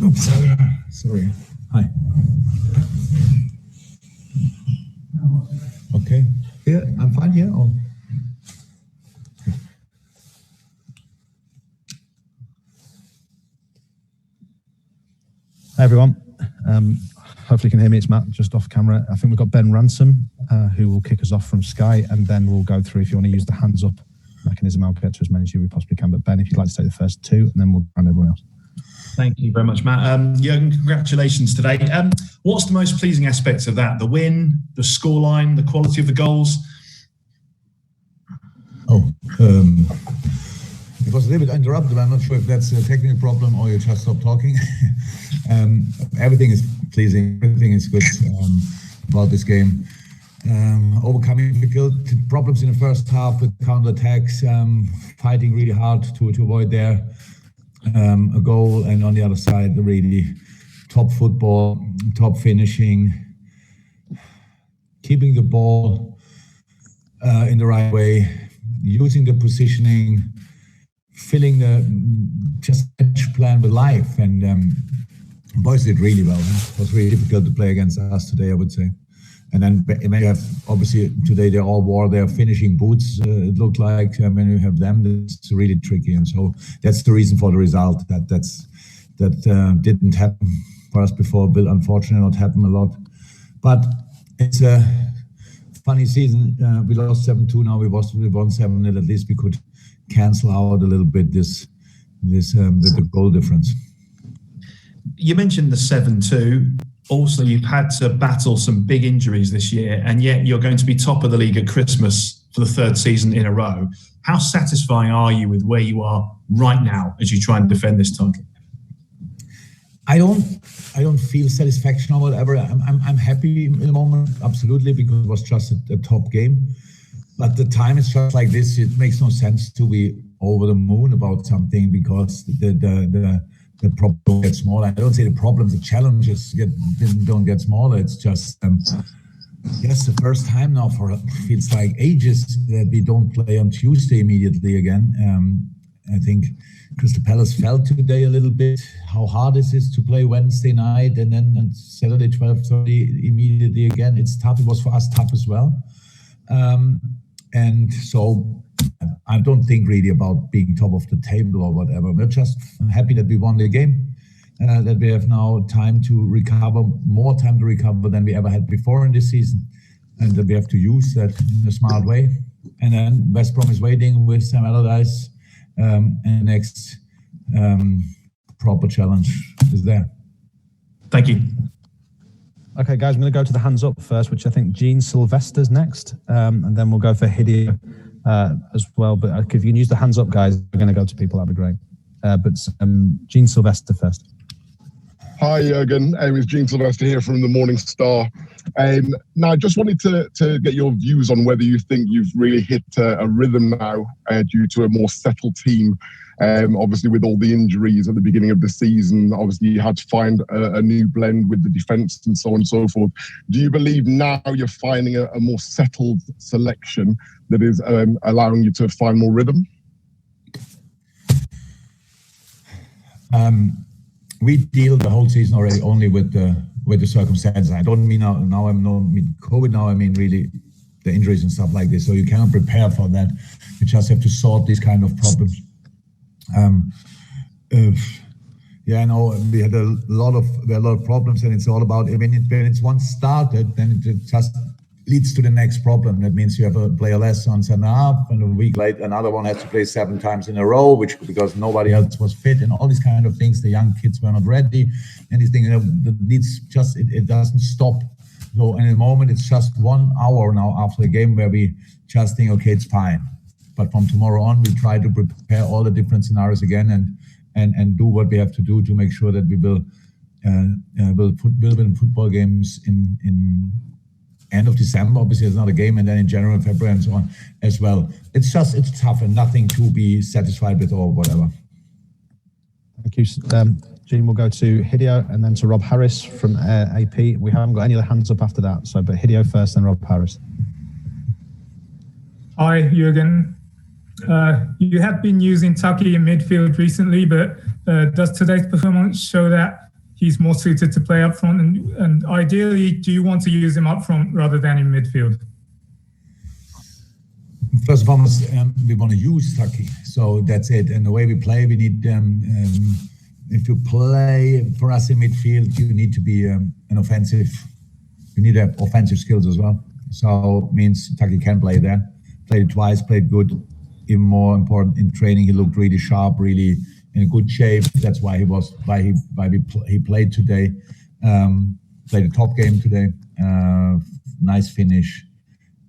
Oops, sorry. Hi. Okay. Here, I'm fine here. Or? Hi everyone. Hopefully you can hear me. It's Matt, just off camera. I think we've got Ben Ransom, who will kick us off from Sky, and then we'll go through if you want to use the hands up mechanism. I'll get to as many as you possibly can. But Ben, if you'd like to take the first two, and then we'll find everyone else. Thank you very much, Matt. Jurgen, congratulations today. What's the most pleasing aspects of that? The win, the scoreline, the quality of the goals? It was a little bit interrupted. I'm not sure if that's a technical problem or you just stopped talking. Everything is pleasing. Everything is good about this game. Overcoming difficult problems in the first half with counter-attacks, fighting really hard to avoid there. A goal, and on the other side, the really top football, top finishing, keeping the ball in the right way, using the positioning, filling the just match plan with life, and boys did really well. It was really difficult to play against us today, I would say. And then when you have, obviously today they all wore their finishing boots, it looked like. When you have them, it's really tricky, and so that's the reason for the result. That didn't happen for us before. Will unfortunately not happen a lot, but it's a funny season. We lost 7-2. Now we won 7-0. At least we could cancel out a little bit the goal difference. You mentioned the 7-2. Also, you've had to battle some big injuries this year, and yet you're going to be top of the league at Christmas for the third season in a row. How satisfying are you with where you are right now as you try and defend this title? I don't feel satisfaction or whatever. I'm happy in the moment, absolutely, because it was just a top game. But the time is just like this. It makes no sense to be over the moon about something because the problem gets smaller. I don't say the problems, the challenges don't get smaller. It's just, yes, the first time now for feels like ages that we don't play on Tuesday immediately again. I think Crystal Palace felt today a little bit how hard it is to play Wednesday night and then on Saturday 12:30 immediately again. It's tough. It was for us tough as well. And so I don't think really about being top of the table or whatever. We're just happy that we won the game, that we have now time to recover, more time to recover than we ever had before in this season, and that we have to use that in a smart way. And then West Brom is waiting with Sam Allardyce, and the next proper challenge is there. Thank you. Okay, guys, I'm going to go to the hands up first, which I think Gene Sylvester's next, and then we'll go for Hideo as well. But if you can use the hands up, guys, we're going to go to people. That'd be great. But Gene Sylvester first. Hi, Jurgen. It's Gene Sylvester here from the Morning Star. Now, I just wanted to get your views on whether you think you've really hit a rhythm now due to a more settled team. Obviously, with all the injuries at the beginning of the season, obviously you had to find a new blend with the defence and so on and so forth. Do you believe now you're finding a more settled selection that is allowing you to find more rhythm? We deal the whole season already only with the circumstances. I don't mean now I mean COVID. Now I mean really the injuries and stuff like this. So you cannot prepare for that. You just have to sort these kind of problems. I know we had a lot of problems, and it's all about when it's once started, then it just leads to the next problem. That means you have a player less on center half, and a week later another one has to play 7 times in a row, which because nobody else was fit, and all these kind of things. The young kids were not ready. Anything that needs just it doesn't stop. So in a moment, it's just 1 hour now after the game where we just think, okay, it's fine. But from tomorrow on, we try to prepare all the different scenarios again and do what we have to do to make sure that we will win football games in end of December. Obviously, it's not a game, and then in January and February and so on as well. It's tough and nothing to be satisfied with or whatever. Thank you. Gene, we'll go to Hideo and then to Rob Harris from AP. We haven't got any other hands up after that. But Hideo first, then Rob Harris. Hi, Jurgen. You have been using Taki in midfield recently, but does today's performance show that he's more suited to play up front? And ideally, do you want to use him up front rather than in midfield? First of all, we want to use Taki, so that's it. And the way we play, we need if you play for us in midfield, you need to be an offensive. You need to have offensive skills as well. So means Taki can play there. Played twice, played good. Even more important in training, he looked really sharp, really in good shape. That's why he played today. Played a top game today. Nice finish.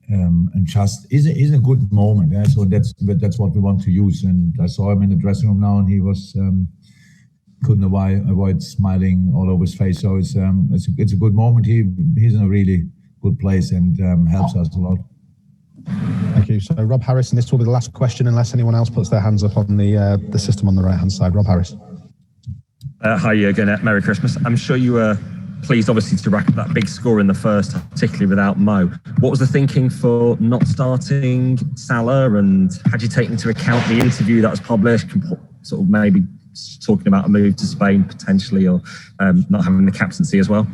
And just is a good moment. Yeah? So that's what we want to use. And I saw him in the dressing room now, and he was couldn't avoid smiling all over his face. So it's a good moment. He's in a really good place and helps us a lot. Thank you. So Rob Harris, and this will be the last question unless anyone else puts their hands up on the system on the right hand side. Rob Harris. Hi Jurgen, Merry Christmas. I'm sure you were pleased obviously to rack up that big score in the first, particularly without Mo. What was the thinking for not starting Salah, and had you taken into account the interview that was published, sort of maybe talking about a move to Spain potentially, or not having the captaincy as well?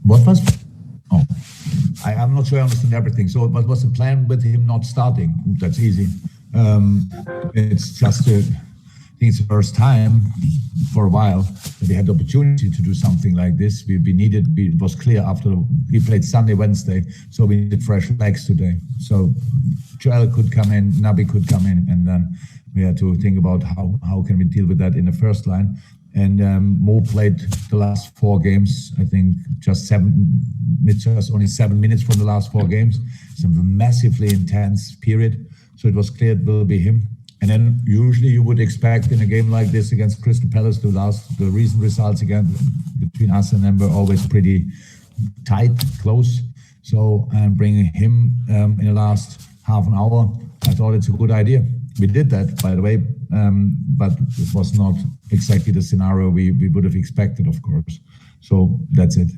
What was? Oh, I'm not sure I understand everything. So what was the plan with him not starting? That's easy. It's just I think it's the first time for a while that we had the opportunity to do something like this. It was clear after we played Sunday, Wednesday, so we needed fresh legs today. So Joel could come in, Naby could come in, and then we had to think about how can we deal with that in the first line. And Mo played the last 4 games. I think just only 7 minutes from the last 4 games. It's a massively intense period. So it was clear it will be him. And then usually you would expect in a game like this against Crystal Palace, the recent results again between us and them were always pretty tight, close. So bringing him in the last half an hour, I thought it's a good idea. We did that, by the way, but it was not exactly the scenario we would have expected, of course. So that's it.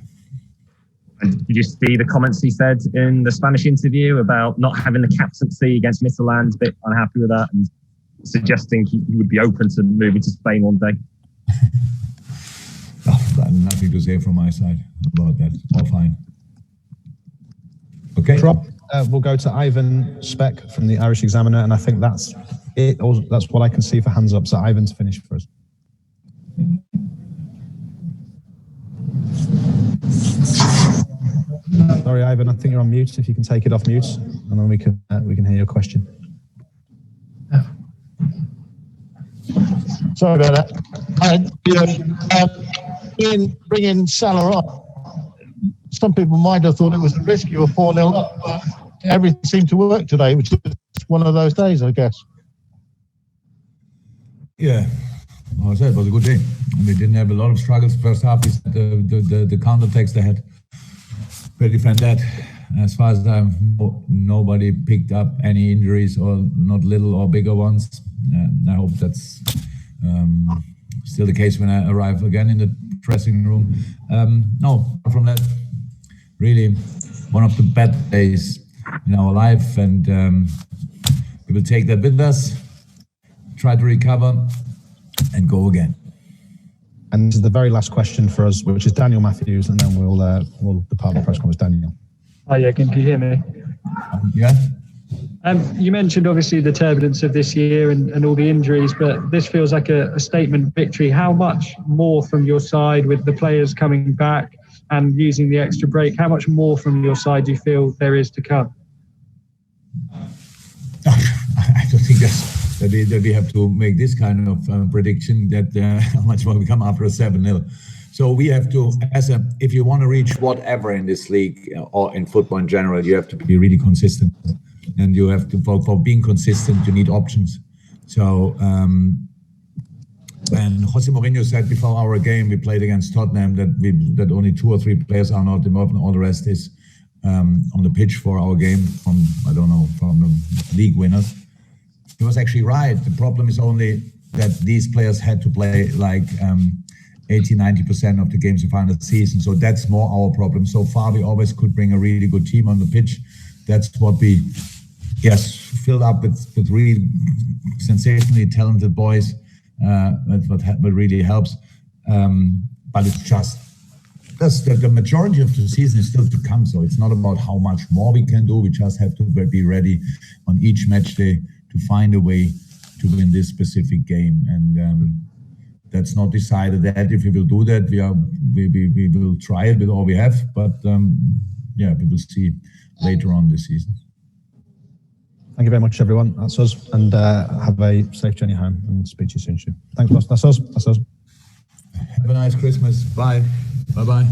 And did you see the comments he said in the Spanish interview about not having the captaincy against Midtjylland, a bit unhappy with that, and suggesting he would be open to moving to Spain one day? Nothing to say from my side about that. All fine. Okay. Rob, we'll go to Ivan Speck from the Irish Examiner, and I think that's it. That's what I can see for hands up. So Ivan's finished for us. Sorry, Ivan, I think you're on mute. If you can take it off mute, and then we can hear your question. Sorry about that. Bringing Salah on, some people might have thought it was a risk. You were 4-0 up, but everything seemed to work today, which is one of those days, I guess. Yeah, well, I said it was a good day. We didn't have a lot of struggles first half. The counter-attacks they had, we defend that. As far as I know, nobody picked up any injuries, or not little or bigger ones. And I hope that's still the case when I arrive again in the dressing room. No, from that, really one of the bad days in our life, and we will take that with us, try to recover, and go again. And this is the very last question for us, which is Daniel Matthews, and then we'll depart the press conference. Daniel. Hi, Jurgen, can you hear me? Yeah. You mentioned obviously the turbulence of this year and all the injuries, but this feels like a statement victory. How much more from your side, with the players coming back and using the extra break, how much more from your side do you feel there is to come? I don't think that we have to make this kind of prediction that how much more we come after a 7-0. So we have to, if you want to reach whatever in this league or in football in general, you have to be really consistent. And you have to, for being consistent, you need options. So, and Jose Mourinho said before our game, we played against Tottenham, that only 2 or 3 players are not involved, and all the rest is on the pitch for our game from the league winners. He was actually right. The problem is only that these players had to play like 80-90% of the games so far in the season. So that's more our problem. So far, we always could bring a really good team on the pitch. That's what we, filled up with really sensationally talented boys. That's what really helps. But it's just the majority of the season is still to come. So it's not about how much more we can do. We just have to be ready on each match day to find a way to win this specific game. And that's not decided yet. If we will do that, we will try it with all we have. But we will see later on this season. Thank you very much, everyone. That's us. And have a safe journey home and speak to you soon, Stu. Thanks, boss. That's us. Have a nice Christmas. Bye. Bye-bye.